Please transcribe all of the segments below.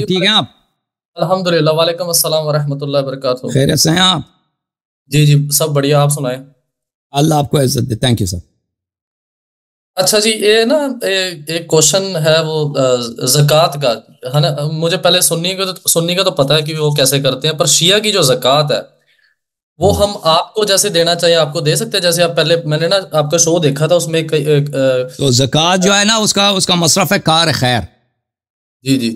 ٹھیک ہیں آپ؟ الحمدللہ، وعلیکم السلام ورحمۃ اللہ وبرکاتہ۔ خیریت سے ہیں آپ؟ جی جی سب بڑھیا، آپ سنائیں۔ اللہ آپ کو عزت دے، تھینک یو سر۔ اچھا جی، یہ نا ایک کوشچن ہے وہ زکوٰۃ کا ہے نا۔ مجھے پہلے سنی کا تو پتہ ہے کہ وہ کیسے کرتے ہیں، پر شیعہ کی جو زکوٰۃ ہے وہ ہم آپ کو جیسے دینا چاہیے آپ کو دے سکتے ہیں؟ جیسے آپ پہلے میں نے نا آپ کا شو دیکھا تھا، اس میں تو زکوٰۃ جو ہے نا اس کا مصرف ہے کار خیر۔ جی جی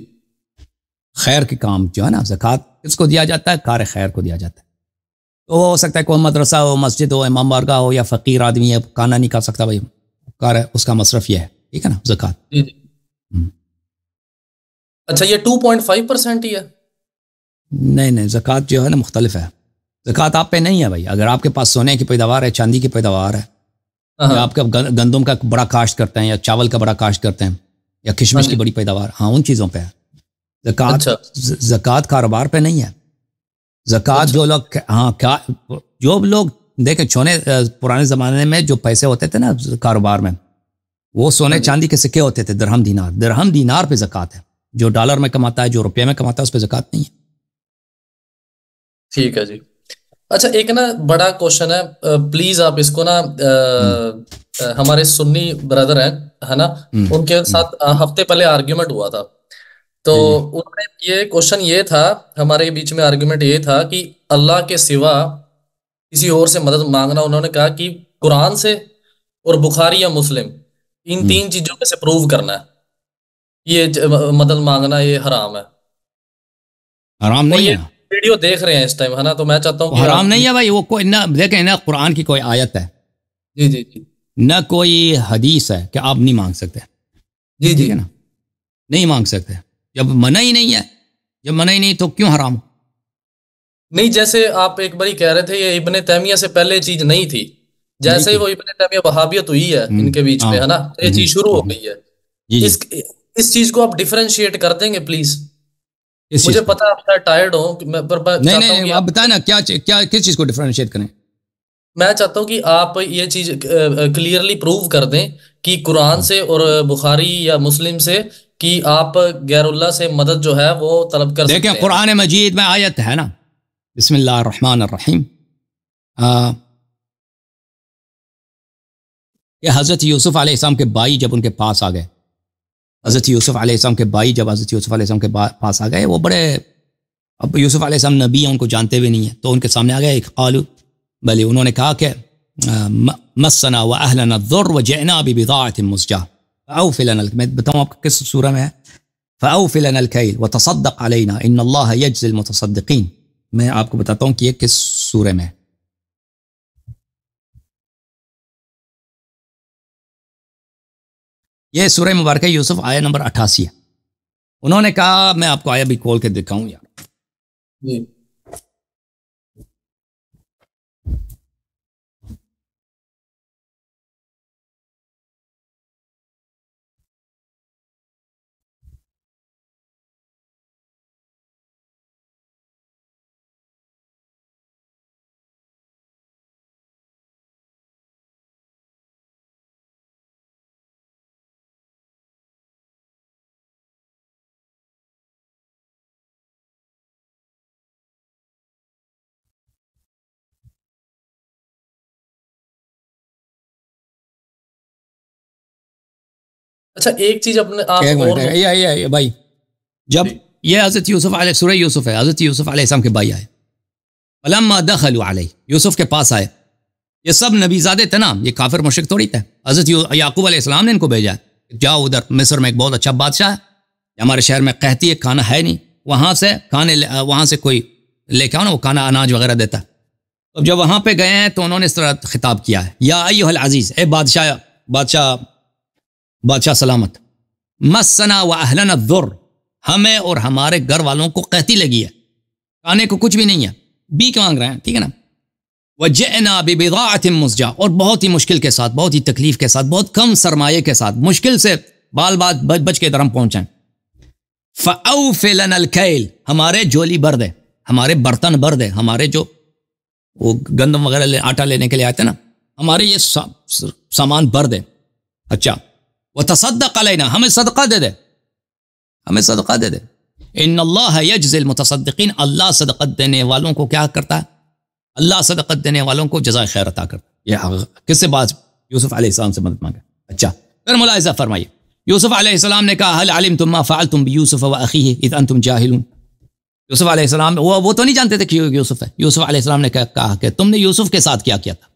خیر کے کام جو ہے نا، زکوٰۃ کس کو دیا جاتا ہے؟ کار خیر کو دیا جاتا ہے۔ تو وہ ہو سکتا ہے کوئی مدرسہ ہو، مسجد ہو، امام بارگاہ ہو، یا فقیر آدمی ہے کھانا نہیں کھا سکتا، بھائی کار ہے، اس کا مصرف یہ ہے، ٹھیک ہے نا، زکوٰۃ۔ جی جی اچھا، یہ 2.5% ہی ہے؟ نہیں، زکوٰۃ جو ہے نا مختلف ہے۔ زکوٰۃ آپ پہ نہیں ہے بھائی، اگر آپ کے پاس سونے کی پیداوار ہے، چاندی کی پیداوار ہے، یا آپ کا گندم کا بڑا کاشت کرتے ہیں، یا چاول کا بڑا کاشت کرتے ہیں، یا کشمش کی بڑی پیداوار، ہاں ان چیزوں پہ ہے زکوٰۃ۔ کاروبار پہ نہیں ہے زکوٰۃ۔ جو لوگ دیکھیں چھونے پرانے زمانے میں جو پیسے ہوتے تھے نا کاروبار میں، وہ سونے چاندی کے سکے ہوتے تھے، درہم دینار پہ زکوٰۃ ہے۔ جو ڈالر میں کماتا ہے، جو روپے میں کماتا ہے، اس پہ زکوٰۃ نہیں ہے۔ ٹھیک ہے جی۔ اچھا ایک نا بڑا کوشچن ہے، پلیز آپ اس کو نا ہمارے سنی بردر ہیں ہے نا، ان کے ساتھ ہفتے پہلے آرگیومنٹ ہوا تھا، تو انہوں نے یہ کوشچن یہ تھا، ہمارے بیچ میں آرگیومنٹ یہ تھا کہ اللہ کے سوا کسی اور سے مدد مانگنا، انہوں نے کہا کہ قرآن سے اور بخاری یا مسلم ان 3 چیزوں میں سے پروو کرنا ہے یہ مدد مانگنا یہ حرام ہے۔ حرام نہیں ہے، ویڈیو دیکھ رہے ہیں اس ٹائم ہے نا، تو میں چاہتا ہوں کہ حرام نہیں ہے بھائی۔ وہ کوئی نہ دیکھیں، نہ قرآن کی کوئی آیت ہے، جی جی جی نہ کوئی حدیث ہے کہ آپ نہیں مانگ سکتے، جی ٹھیک ہے نا، نہیں مانگ سکتے۔ جب منع ہی نہیں ہے، جب منع ہی نہیں تو کیوں حرام؟ نہیں، جیسے آپ ایک باری کہہ رہے تھے یہ ابن تیمیہ سے پہلے چیز نہیں تھی، جیسے ہی وہ ابن تیمیہ وہابیت ہوئی ہے ان کے بیچ میں ہے نا، یہ چیز شروع ہو گئی ہے۔ اس چیز کو آپ ڈیفرینشیٹ کر دیں گے پلیز؟ مجھے پتا آپ ٹائرڈ ہوں، نہیں آپ بتائیں نا کیا کس چیز کو ڈیفرینشیٹ کریں؟ میں چاہتا ہوں کہ آپ یہ چیز کلیئرلی پروو کر دیں کہ قرآن سے اور بخاری یا مسلم سے کہ آپ غیر اللہ سے مدد جو ہے وہ طلب کر سکتے ہیں۔ دیکھیں قرآن مجید میں آیت ہے نا، بسم اللہ الرحمن الرحیم، یہ حضرت یوسف علیہ السلام کے بھائی جب ان کے پاس آ گئے، حضرت یوسف علیہ السلام کے بھائی جب حضرت یوسف علیہ السلام کے پاس آ گئے، وہ بڑے، اب یوسف علیہ السلام نبی ہیں، ان کو جانتے بھی نہیں ہیں، تو ان کے سامنے آ گئے ایک قالو بھلے، انہوں نے کہا کہ مسنا واہلنا الضر وجئنا ببضاعة مزجاة فاوف لنا، میں بتاؤں آپ کو کس سورہ میں ہے، فاوف لنا الكيل وتصدق علينا ان الله يجزي المتصدقين، میں آپ کو بتاتا ہوں کہ یہ کس سورہ میں ہے۔ یہ سورہ مبارکہ یوسف آیہ نمبر 88 ہے۔ انہوں نے کہا، میں آپ کو آیہ بھی کھول کے دکھاؤں یار جی۔ اچھا ایک چیز اپنے آپ بھائی، جب یہ حضرت یوسف علیہ، سورہ یوسف ہے، حضرت یوسف علیہ السلام کے بھائی آئے، فلما دخلوا علیہ، یوسف کے پاس آئے، یہ سب نبی زادے تھے نا، یہ کافر مشرک تھوڑی تھے، حضرت یعقوب علیہ السلام نے ان کو بھیجا، جاؤ ادھر مصر میں ایک بہت اچھا بادشاہ ہے، ہمارے شہر میں قحطی ہے، کھانا ہے نہیں، وہاں سے کوئی لے کے آؤ نا، وہ کھانا اناج وغیرہ دیتا ہے۔ اب جب وہاں پہ گئے ہیں تو انہوں نے اس طرح خطاب کیا ہے، یا ایھا العزیز، اے بادشاہ سلامت، مسنا واہلنا الضر، ہمیں اور ہمارے گھر والوں کو قحطی لگی ہے، کھانے کو کچھ بھی نہیں ہے، بیک مانگ رہے ہیں، ٹھیک ہے نا، وجئنا ببضاعة مزجاة، اور بہت ہی مشکل کے ساتھ، بہت ہی تکلیف کے ساتھ، بہت کم سرمایے کے ساتھ، مشکل سے بال بچ کے ادھر ہم پہنچیں، فاوف لنا الكيل، ہمارے جولی بھر دے، ہمارے برتن بھر دے، ہمارے جو وہ گندم وغیرہ آٹا لینے کے لیے آتے نا، ہمارے یہ سامان بھر دے، اچھا، وتصدق علینا، ہمیں صدقہ دے دے، ہمیں صدقہ دے دے، ان اللہ یجزی المتصدقین، اللہ صدقت دینے والوں کو کیا کرتا ہے؟ اللہ صدقت دینے والوں کو جزائے خیر عطا کرتا ہے۔ یہ کس سے بات؟ یوسف علیہ السلام سے مدد مانگا۔ اچھا پھر ملاحظہ فرمائیے، یوسف علیہ السلام نے کہا هل علمتم ما فعلتم بیوسف واخیہ اذ انتم جاہلون۔ یوسف علیہ السلام وہ تو نہیں جانتے تھے کہ یوسف ہے۔ یوسف علیہ السلام نے کہا کہ تم نے یوسف کے ساتھ کیا کیا تھا؟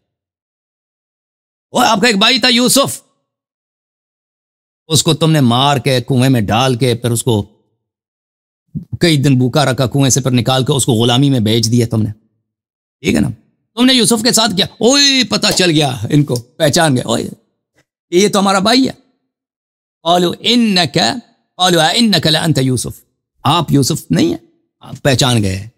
وہ آپ کا ایک بھائی تھا یوسف، اس کو تم نے مار کے کنویں میں ڈال کے پھر اس کو کئی دن بھوکا رکھا، کنویں سے پھر نکال کے اس کو غلامی میں بیچ دیا تم نے، ٹھیک ہے نا؟ تم نے یوسف کے ساتھ کیا؟ اوئے پتہ چل گیا، ان کو پہچان گئے، اوئے یہ تو ہمارا بھائی ہے۔ قالوا انک لانت یوسف، آپ یوسف نہیں ہیں، آپ پہچان گئے۔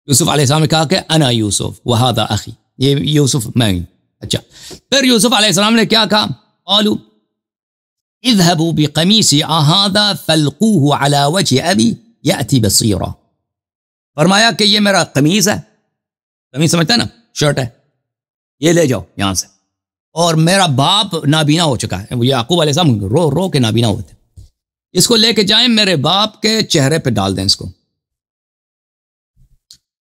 یوسف علیہ السلام نے کہا کہ انا یوسف وہذا اخی، یہ یوسف میں ہوں۔ اچھا پھر یوسف علیہ السلام نے کیا کہا؟ قالوا اذهبوا بقمیصی هذا فالقوه على وجه ابی یأتی بصیرا، فرمایا کہ یہ میرا قمیص ہے، قمیص سمجھتا ہے نا، شرٹ ہے، یہ لے جاؤ یہاں سے، اور میرا باپ نابینا ہو چکا ہے، وہ یعقوب علیہ السلام رو رو کے نابینا ہوتے، اس کو لے کے جائیں میرے باپ کے چہرے پہ ڈال دیں اس کو،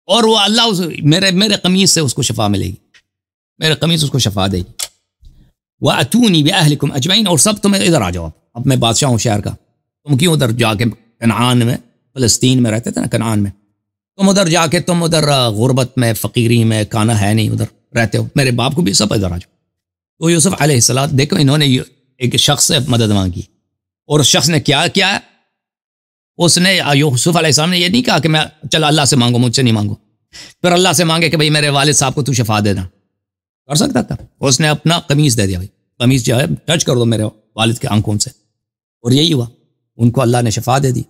اور وہ اللہ میرے قمیص سے اس کو شفا ملے گی، میرے قمیص اس کو شفا دے گی۔ وَأَتُونِي بِأَهْلِكُمْ أَجْمَعِينَ، اور سب تمہیں ادھر آ جاؤ، اب میں بادشاہ ہوں شہر کا، تم کیوں ادھر جا کے کنعان میں، فلسطین میں رہتے تھے نا کنعان میں، تم ادھر جا کے تم ادھر غربت میں فقیری میں کھانا ہے نہیں ادھر رہتے ہو، میرے باپ کو بھی سب ادھر آ جاؤ۔ تو یوسف علیہ السلام دیکھو انہوں نے ایک شخص سے مدد مانگی، اور اس شخص نے کیا کیا؟ اس نے یوسف علیہ السلام نے یہ نہیں کہا کہ میں چل اللہ سے مانگو، مجھ سے نہیں مانگو، پھر اللہ سے مانگے کہ بھئی میرے والد صاحب کو تو شفا دینا، کر سکتا تھا؟ اس نے اپنا قمیص دے دیا، بھائی قمیص جو ہے ٹچ کر دو میرے والد کے آنکھوں سے، اور یہی ہوا، ان کو اللہ نے شفا دے دی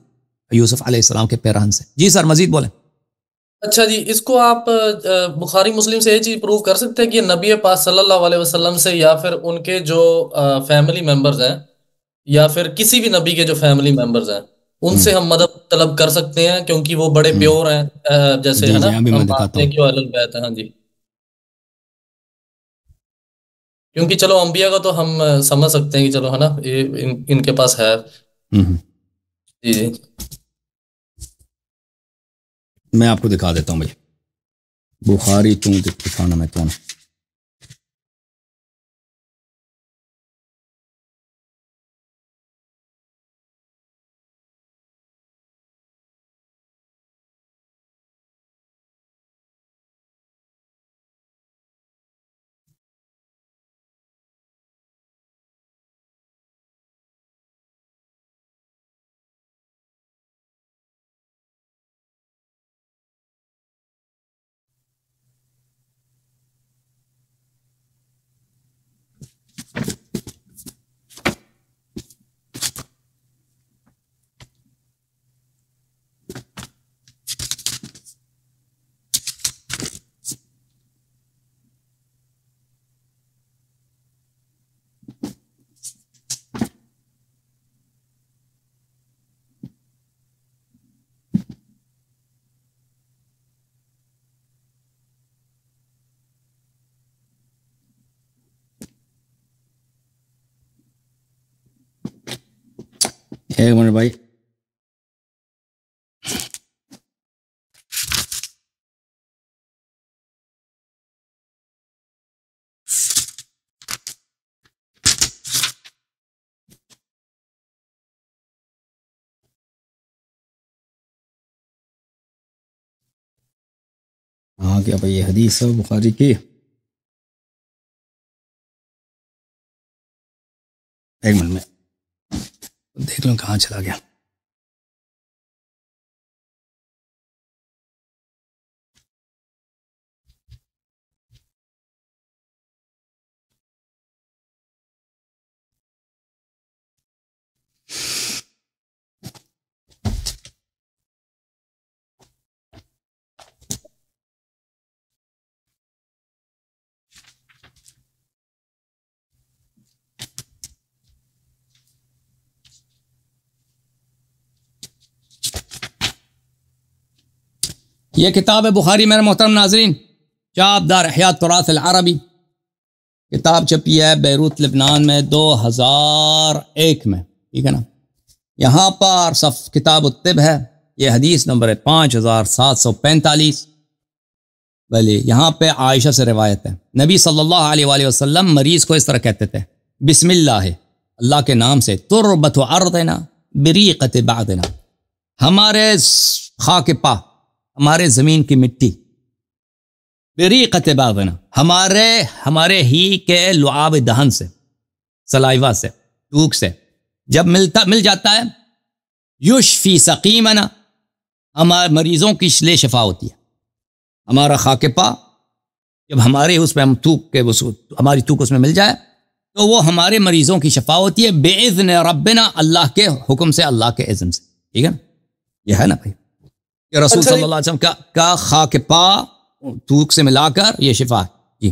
یوسف علیہ السلام کے پیرہن سے۔ جی سر مزید بولیں۔ اچھا جی، اس کو آپ بخاری مسلم سے یہ چیز پروو کر سکتے ہیں کہ نبی پاک صلی اللہ علیہ وسلم سے یا پھر ان کے جو فیملی ممبرز ہیں یا پھر کسی بھی نبی کے جو فیملی ممبرز ہیں ان سے ہم مدد طلب کر سکتے ہیں کیونکہ وہ بڑے پیور ہیں، جیسے ہے نا ہم مانتے ہیں کہ وہ اہل البیت ہیں؟ ہاں جی، کیونکہ چلو انبیاء کا تو ہم سمجھ سکتے ہیں کہ چلو ہے نا یہ ان کے پاس ہے۔ جی جی میں آپ کو دکھا دیتا ہوں بھائی، بخاری کیوں دکھانا میں کون؟ ایک منٹ بھائی، ہاں کیا بھائی یہ حدیث ہے بخاری کی؟ ایک منٹ میں دیکھ لوں کہاں چلا گیا۔ یہ کتاب ہے بخاری میرے محترم ناظرین، چاپ دار احیاء التراث العربی، کتاب چھپی ہے بیروت لبنان میں 2001 میں، ٹھیک ہے نا؟ یہاں پر صف کتاب الطب ہے، یہ حدیث نمبر ہے 5745. بھلے یہاں پہ عائشہ سے روایت ہے, نبی صلی اللہ علیہ وآلہ وسلم مریض کو اس طرح کہتے تھے, بسم اللہ, اللہ کے نام سے, تربت ارضنا بریقت بعضنا, ہمارے خاک پا, ہمارے زمین کی مٹی, بریقت بعضنا, ہمارے ہی کے لعاب دہن سے, سلائیوا سے, ٹوک سے جب مل جاتا ہے, یشفی سقیمنا, ہمارے مریضوں کی لیے شفا ہوتی ہے. ہمارا خاک پا جب ہمارے اس پہ ہم ہماری تھوک اس میں مل جائے تو وہ ہمارے مریضوں کی شفا ہوتی ہے, باذن ربنا, اللہ کے حکم سے, اللہ کے اذن سے. ٹھیک ہے نا, یہ ہے نا بھائی کہ رسول صلی اللہ علیہ وسلم کا خاک پا تھوک سے ملا کر یہ شفا ہے. جی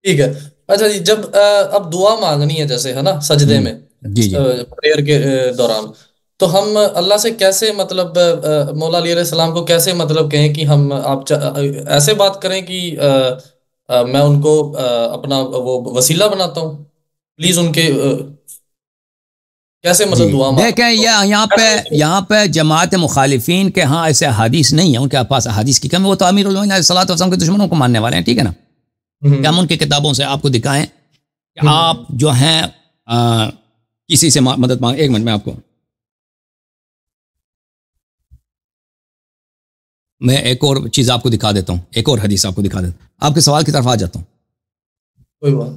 ٹھیک ہے. اچھا جی, جب اب دعا مانگنی ہے جیسے ہے نا سجدے میں, جی پریئر کے دوران, تو ہم اللہ سے کیسے مطلب مولا علی علیہ السلام کو کیسے مطلب کہیں کہ ہم آپ ایسے بات کریں کہ میں ان کو اپنا وہ وسیلہ بناتا ہوں, پلیز ان کے کیسے مطلب دعا مانگیں؟ دیکھیں یہاں پہ جماعت مخالفین کے ہاں ایسے احادیث نہیں ہیں, ان کے پاس احادیث کی کمی, وہ تو امیر المومنین علیہ الصلوۃ والسلام کے دشمنوں کو ماننے والے ہیں. ٹھیک ہے نا, کہ ہم ان کی کتابوں سے آپ کو دکھائیں کہ آپ جو ہیں کسی سے مدد مانگیں. ایک منٹ میں آپ کو میں ایک اور چیز آپ کو دکھا دیتا ہوں, ایک اور حدیث آپ کو دکھا دیتا ہوں, آپ کے سوال کی طرف آ جاتا ہوں. کوئی بات.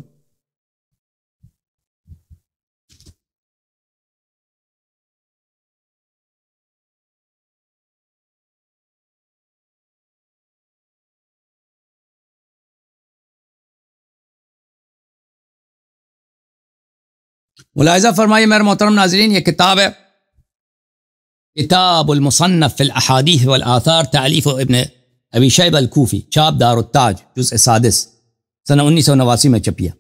ملاحظہ فرمائیے میرے محترم ناظرین, یہ کتاب ہے کتاب المصنف فی الاحادیث والآثار, تالیف ابن ابی شیبہ الکوفی, چھاپ دار التاج, جزء 6 سنہ 1989 میں چھپیا,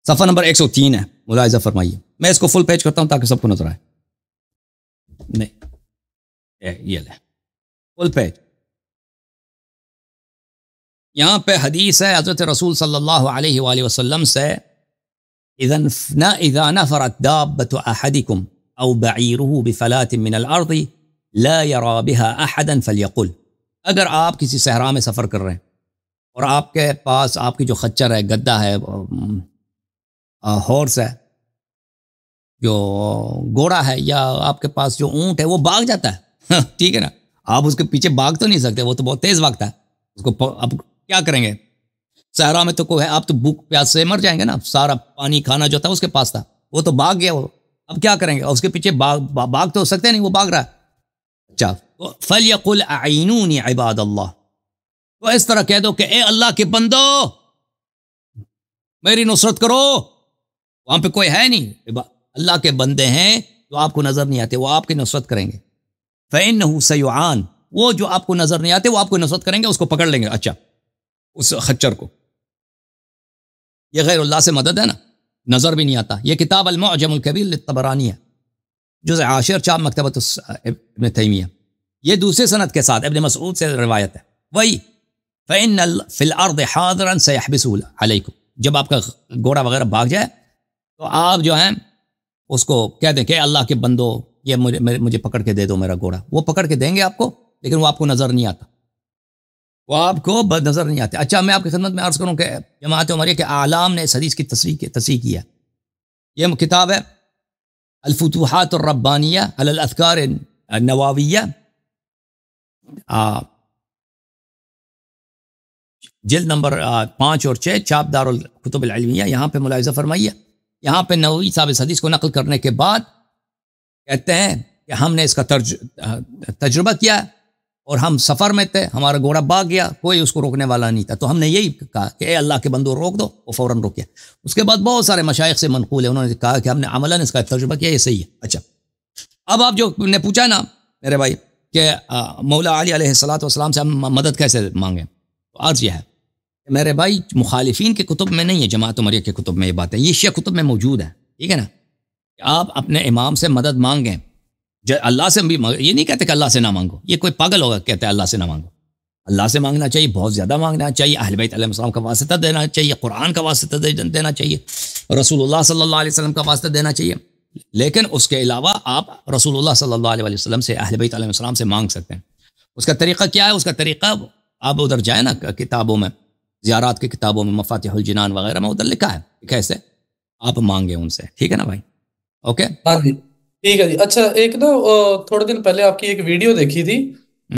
صفحہ نمبر 103 ہے. ملاحظہ فرمائیے, میں اس کو فل پیج کرتا ہوں تاکہ سب کو نظر آئے. نہیں یہ لے فل پیج. یہاں پہ حدیث ہے حضرت رسول صلی اللہ علیہ وآلہ وسلم سے, اذا نفرت دابة احدكم او بعیرہ بفلات من الارض لا یرا بها احدا فلیقل, اگر آپ کسی صحرا میں سفر کر رہے ہیں اور آپ کے پاس آپ کی جو خچر ہے, گدا ہے, ہارس ہے, جو گھوڑا ہے, یا آپ کے پاس جو اونٹ ہے وہ بھاگ جاتا ہے, ٹھیک ہے نا, آپ اس کے پیچھے بھاگ تو نہیں سکتے, وہ تو بہت تیز بھاگتا ہے, اس کو اب کیا کریں گے, صحرا میں تو کوئی ہے, آپ تو بھوک پیاس سے مر جائیں گے نا, سارا پانی کھانا جو تھا اس کے پاس تھا, وہ تو بھاگ گیا, وہ اب کیا کریں گے, اس کے پیچھے بھاگ تو سکتے نہیں, وہ بھاگ رہا ہے. اچھا, فَلْيَقُلْ أَعِينُونِ عِبَادَ اللَّهِ, تو اس طرح کہہ دو کہ اے اللہ کے بندو میری نصرت کرو. وہاں پہ کوئی ہے نہیں, اللہ کے بندے ہیں جو آپ کو نظر نہیں آتے, وہ آپ کی نصرت کریں گے. فَإِنَّهُ سَيُعَانُ, وہ جو آپ کو نظر نہیں آتے وہ آپ کو نصرت کریں گے, اس کو پکڑ لیں گے. اچھا, اس خچر کو, یہ غیر اللہ سے مدد ہے نا, نظر بھی نہیں آتا. یہ کتاب المعجم الکبیر للطبرانی ہے, جزء 10 چھاپ مکتبۃ ابن تیمیہ. یہ دوسرے سند کے ساتھ ابن مسعود سے روایت ہے. وہی فَإِنَّ فِي الْأَرْضِ حَاضِرًا سَيَحْبِسُهُ عَلَيْكُمْ, جب آپ کا گھوڑا وغیرہ بھاگ جائے تو آپ جو ہیں اس کو کہہ دیں کہ اللہ کے بندو یہ مجھے پکڑ کے دے دو میرا گھوڑا. وہ پکڑ کے دیں گے آپ کو, لیکن وہ آپ کو نظر نہیں آتا, وہ آپ کو نظر نہیں آتے. اچھا, میں آپ کی خدمت میں عرض کروں کہ جماعت عمریہ کے اعلام نے اس حدیث کی تصریح کی ہے. یہ کتاب ہے الفتوحات الربانیہ علی الاذکار النوویہ, جلد نمبر 5 اور 6, چھاپ دار الکتب العلمیہ. یہاں پہ ملاحظہ فرمائیے, یہاں پہ نووی صاحب اس حدیث کو نقل کرنے کے بعد کہتے ہیں کہ ہم نے اس کا تجربہ کیا اور ہم سفر میں تھے, ہمارا گھوڑا بھاگ گیا, کوئی اس کو روکنے والا نہیں تھا, تو ہم نے یہی کہا کہ اے اللہ کے بندو روک دو, وہ فوراً روکیا. اس کے بعد بہت سارے مشائخ سے منقول ہے, انہوں نے کہا کہ ہم نے عملاً اس کا تجربہ کیا, یہ صحیح ہے. اچھا, اب آپ جو نے پوچھا نا میرے بھائی کہ مولا علی علیہ الصلوۃ والسلام سے ہم مدد کیسے مانگیں, تو عرض یہ ہے کہ میرے بھائی مخالفین کے کتب میں نہیں ہے, جماعت عمریہ کے کتب میں یہ بات ہے, یہ شیعہ کتب میں موجود ہے. ٹھیک ہے نا, کہ آپ اپنے امام سے مدد مانگیں, اللہ سے بھی یہ نہیں کہتے کہ اللہ سے نہ مانگو, یہ کوئی پاگل ہوگا کہتے ہیں اللہ سے نہ مانگو. اللہ سے مانگنا چاہیے, بہت زیادہ مانگنا چاہیے, اہل بیت علیہ السلام کا واسطہ دینا چاہیے, قرآن کا واسطہ دینا چاہیے, رسول اللہ صلی اللہ علیہ وسلم کا واسطہ دینا چاہیے. لیکن اس کے علاوہ آپ رسول اللہ صلی اللہ علیہ وسلم سے، اہل بیت علیہ السلام سے مانگ سکتے ہیں. اس کا طریقہ کیا ہے؟ اس کا طریقہ آپ ادھر جائیں نا کتابوں میں، زیارات کی کتابوں میں، مفاتیح الجنان وغیرہ میں ادھر لکھا ہے کیسے آپ مانگیں ان سے. ٹھیک ہے نا بھائی؟ اوکے. ہاں جی ٹھیک ہے جی. اچھا ایک نا تھوڑے دن پہلے آپ کی ایک ویڈیو دیکھی تھی